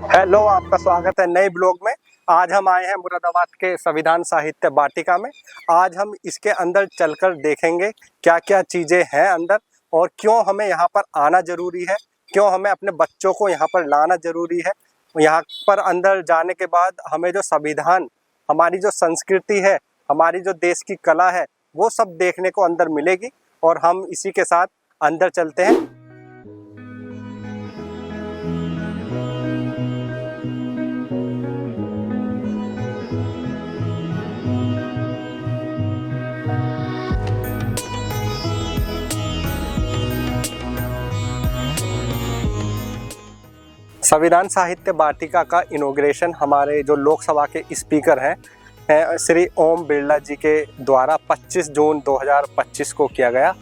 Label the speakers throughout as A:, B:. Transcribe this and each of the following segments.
A: Hello, आपका स्वागत है नए ब्लॉग में। आज हम आए हैं मुरादाबाद के संविधान साहित्य वाटिका में। आज हम इसके अंदर चलकर देखेंगे क्या क्या चीज़ें हैं अंदर और क्यों हमें यहाँ पर आना ज़रूरी है, क्यों हमें अपने बच्चों को यहाँ पर लाना ज़रूरी है। यहाँ पर अंदर जाने के बाद हमें जो संविधान, हमारी जो संस्कृति है, हमारी जो देश की कला है, वो सब देखने को अंदर मिलेगी और हम इसी के साथ अंदर चलते हैं। संविधान साहित्य वाटिका का इनॉग्रेशन हमारे जो लोकसभा के स्पीकर हैं श्री ओम बिरला जी के द्वारा 25 जून 2025 को किया गया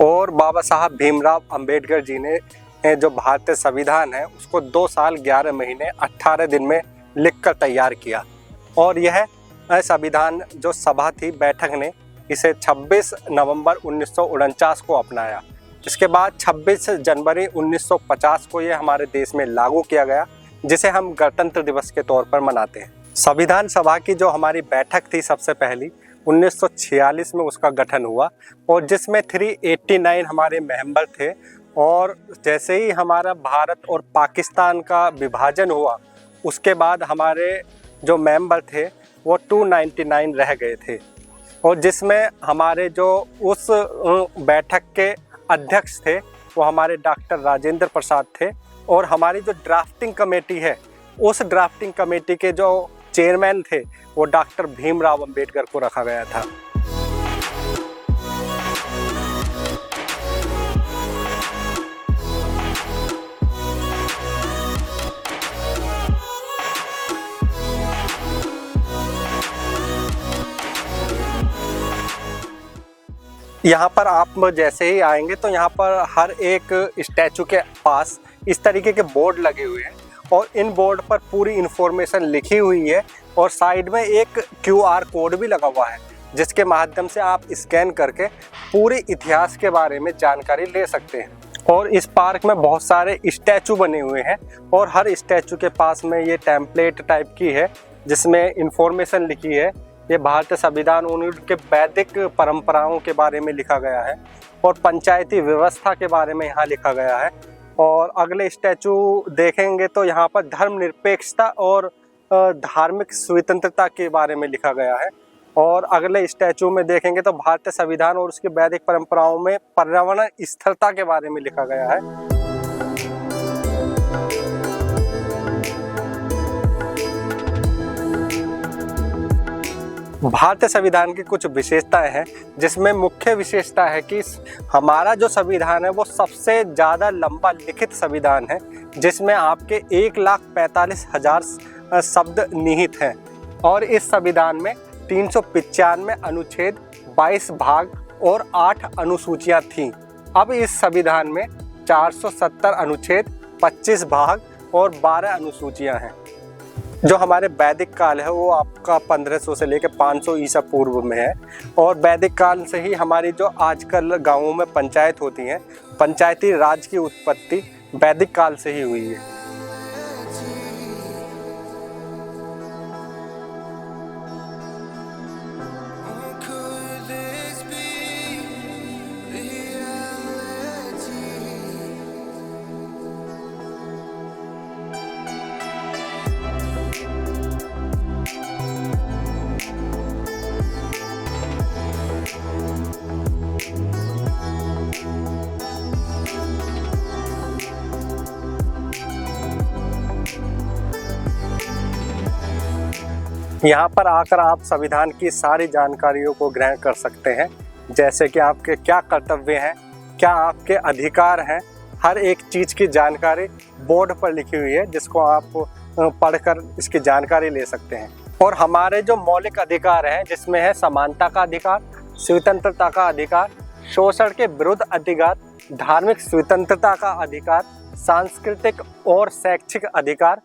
A: और बाबा साहब भीमराव अंबेडकर जी ने जो भारतीय संविधान है उसको 2 साल 11 महीने 18 दिन में लिखकर तैयार किया और यह संविधान जो सभा थी, बैठक ने इसे 26 नवंबर 1949 को अपनाया। इसके बाद 26 जनवरी 1950 को ये हमारे देश में लागू किया गया, जिसे हम गणतंत्र दिवस के तौर पर मनाते हैं। संविधान सभा की जो हमारी बैठक थी सबसे पहली 1946 में उसका गठन हुआ और जिसमें 389 हमारे मेंबर थे और जैसे ही हमारा भारत और पाकिस्तान का विभाजन हुआ उसके बाद हमारे जो मेंबर थे वो 299 रह गए थे और जिसमें हमारे जो उस बैठक के अध्यक्ष थे वो हमारे डॉक्टर राजेंद्र प्रसाद थे और हमारी जो ड्राफ्टिंग कमेटी है उस ड्राफ्टिंग कमेटी के जो चेयरमैन थे वो डॉक्टर भीमराव अंबेडकर को रखा गया था। यहाँ पर आप जैसे ही आएंगे तो यहाँ पर हर एक स्टैचू के पास इस तरीके के बोर्ड लगे हुए हैं और इन बोर्ड पर पूरी इन्फॉर्मेशन लिखी हुई है और साइड में एक QR कोड भी लगा हुआ है जिसके माध्यम से आप स्कैन करके पूरे इतिहास के बारे में जानकारी ले सकते हैं। और इस पार्क में बहुत सारे स्टैचू बने हुए हैं और हर स्टैचू के पास में ये टेम्पलेट टाइप की है जिसमें इन्फॉर्मेशन लिखी है। ये भारतीय संविधान उनके वैदिक परंपराओं के बारे में लिखा गया है और पंचायती व्यवस्था के बारे में यहाँ लिखा गया है। और अगले स्टैचू देखेंगे तो यहाँ पर धर्मनिरपेक्षता और धार्मिक स्वतंत्रता के बारे में लिखा गया है और अगले स्टैचू में देखेंगे तो भारतीय संविधान और उसके वैदिक परंपराओं में पर्यावरण स्थिरता के बारे में लिखा गया है। भारतीय संविधान की कुछ विशेषताएं हैं जिसमें मुख्य विशेषता है कि हमारा जो संविधान है वो सबसे ज़्यादा लंबा लिखित संविधान है जिसमें आपके 1,45,000 शब्द निहित हैं और इस संविधान में 395 अनुच्छेद, 22 भाग और 8 अनुसूचियां थीं। अब इस संविधान में 470 अनुच्छेद, 25 भाग और 12 अनुसूचियां हैं। जो हमारे वैदिक काल है वो आपका 1500 से लेकर 500 ईसा पूर्व में है और वैदिक काल से ही हमारी जो आजकल गांवों में पंचायत होती हैं, पंचायती राज की उत्पत्ति वैदिक काल से ही हुई है। यहाँ पर आकर आप संविधान की सारी जानकारियों को ग्रहण कर सकते हैं, जैसे कि आपके क्या कर्तव्य हैं, क्या आपके अधिकार हैं। हर एक चीज़ की जानकारी बोर्ड पर लिखी हुई है जिसको आप पढ़कर इसकी जानकारी ले सकते हैं। और हमारे जो मौलिक अधिकार हैं जिसमें है समानता का अधिकार, स्वतंत्रता का अधिकार, शोषण के विरुद्ध अधिकार, धार्मिक स्वतंत्रता का अधिकार, सांस्कृतिक और शैक्षिक अधिकार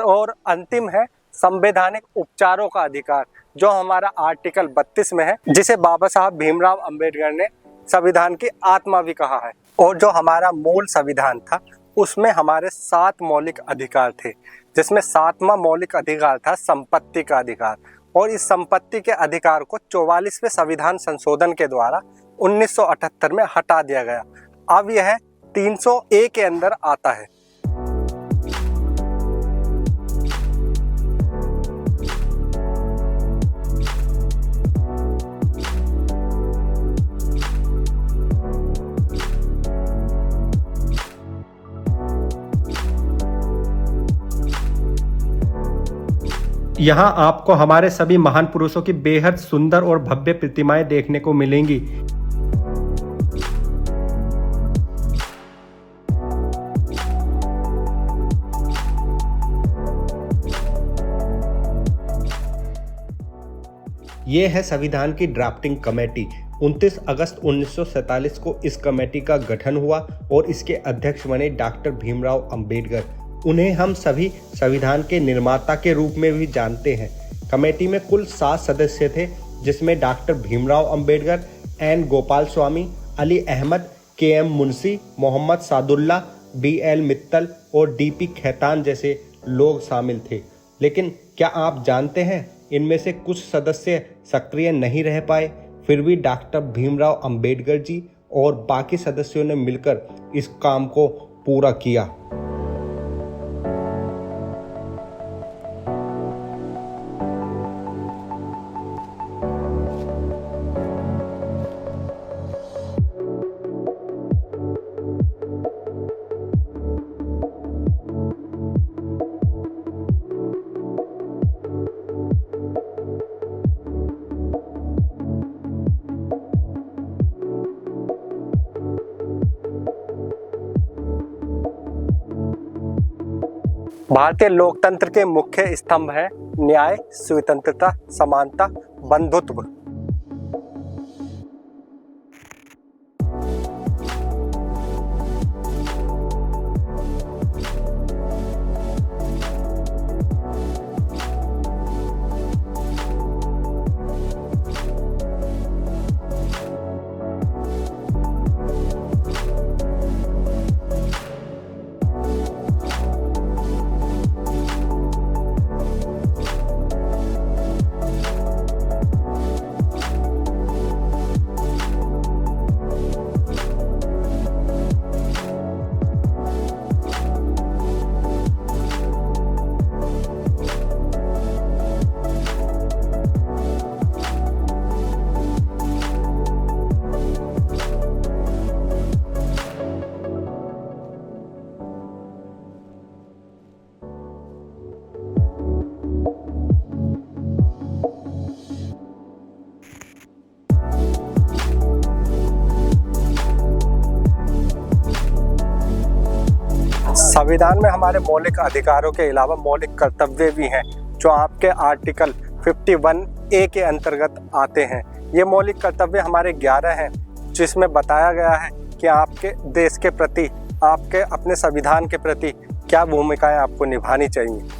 A: और अंतिम है संवैधानिक उपचारों का अधिकार, जो हमारा आर्टिकल 32 में है, जिसे बाबा साहब भीमराव अंबेडकर ने संविधान की आत्मा भी कहा है। और जो हमारा मूल संविधान था उसमें हमारे 7 मौलिक अधिकार थे, जिसमें 7वां मौलिक अधिकार था संपत्ति का अधिकार। और इस संपत्ति के अधिकार को 44वें संविधान संशोधन के द्वारा 1978 में हटा दिया गया। अब यह 300A के अंदर आता है।
B: यहाँ आपको हमारे सभी महान पुरुषों की बेहद सुंदर और भव्य प्रतिमाएं देखने को मिलेंगी। ये है संविधान की ड्राफ्टिंग कमेटी। 29 अगस्त 1947 को इस कमेटी का गठन हुआ और इसके अध्यक्ष बने डॉक्टर भीमराव अंबेडकर। उन्हें हम सभी संविधान के निर्माता के रूप में भी जानते हैं। कमेटी में कुल 7 सदस्य थे, जिसमें doctor Bhimrao Ambedkar, N Gopal Swami, Ali Ahmad, KM Munshi, Mohammad Sadulla, BL Mittal और DP खेतान जैसे लोग शामिल थे। लेकिन क्या आप जानते हैं, इनमें से कुछ सदस्य सक्रिय नहीं रह पाए। फिर भी डॉक्टर भीमराव अंबेडकर जी और बाकी सदस्यों ने मिलकर इस काम को पूरा किया।
A: भारतीय लोकतंत्र के मुख्य स्तंभ हैं न्याय, स्वतंत्रता, समानता, बंधुत्व। संविधान में हमारे मौलिक अधिकारों के अलावा मौलिक कर्तव्य भी हैं, जो आपके आर्टिकल 51A के अंतर्गत आते हैं। ये मौलिक कर्तव्य हमारे 11 हैं, जिसमें बताया गया है कि आपके देश के प्रति, आपके अपने संविधान के प्रति क्या भूमिकाएं आपको निभानी चाहिए।